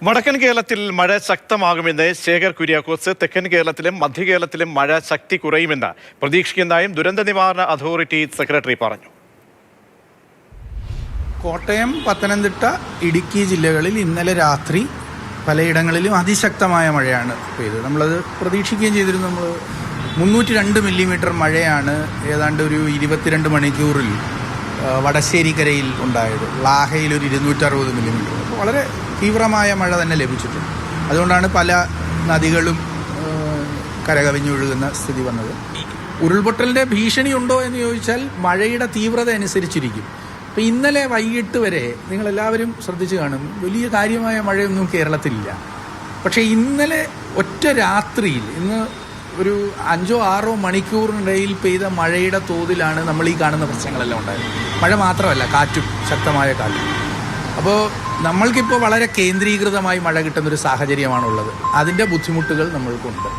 വടക്കൻ കേരളത്തിൽ മഴ ശക്തമാകുമെന്ന് ശേഖർ കുര്യാക്കോസ്. തെക്കൻ കേരളത്തിലും മധ്യ കേരളത്തിലും മഴ ശക്തി കുറയുമെന്ന് പ്രതീക്ഷിക്കുന്നതായും ദുരന്ത നിവാരണ അതോറിറ്റി സെക്രട്ടറി പറഞ്ഞു. കോട്ടയം, പത്തനംതിട്ട, ഇടുക്കി ജില്ലകളിൽ ഇന്നലെ രാത്രി പലയിടങ്ങളിലും അതിശക്തമായ മഴയാണ് പെയ്തത്. നമ്മളത് പ്രതീക്ഷിക്കുകയും ചെയ്തിരുന്നു. നമ്മൾ 302 മില്ലിമീറ്റർ മഴയാണ് ഏതാണ്ട് ഒരു 22 മണിക്കൂറിൽ വടശ്ശേരിക്കരയിൽ ഉണ്ടായത്. ലാഹയിൽ ഒരു 260 മില്ലിമീറ്റർ. വളരെ തീവ്രമായ മഴ തന്നെ ലഭിച്ചിട്ടുണ്ട്. അതുകൊണ്ടാണ് പല നദികളും കരകവിഞ്ഞൊഴുകുന്ന സ്ഥിതി വന്നത്. ഉരുൾപൊട്ടലിൻ്റെ ഭീഷണി ഉണ്ടോ എന്ന് ചോദിച്ചാൽ മഴയുടെ തീവ്രത അനുസരിച്ചിരിക്കും. അപ്പോൾ ഇന്നലെ വൈകിട്ട് വരെ നിങ്ങളെല്ലാവരും ശ്രദ്ധിച്ചു കാണും, വലിയ കാര്യമായ മഴയൊന്നും കേരളത്തിലില്ല. പക്ഷേ ഇന്നലെ ഒറ്റ രാത്രിയിൽ, ഇന്ന് ഒരു 5-6 മണിക്കൂറിനിടയിൽ പെയ്ത മഴയുടെ തോതിലാണ് നമ്മൾ ഈ കാണുന്ന പ്രശ്നങ്ങളെല്ലാം ഉണ്ടായത്. മഴ മാത്രമല്ല, കാറ്റും, ശക്തമായ കാറ്റും. അപ്പോൾ നമ്മൾക്കിപ്പോൾ വളരെ കേന്ദ്രീകൃതമായി മഴ കിട്ടുന്നൊരു സാഹചര്യമാണുള്ളത്. അതിൻ്റെ ബുദ്ധിമുട്ടുകൾ നമ്മൾക്കുണ്ട്.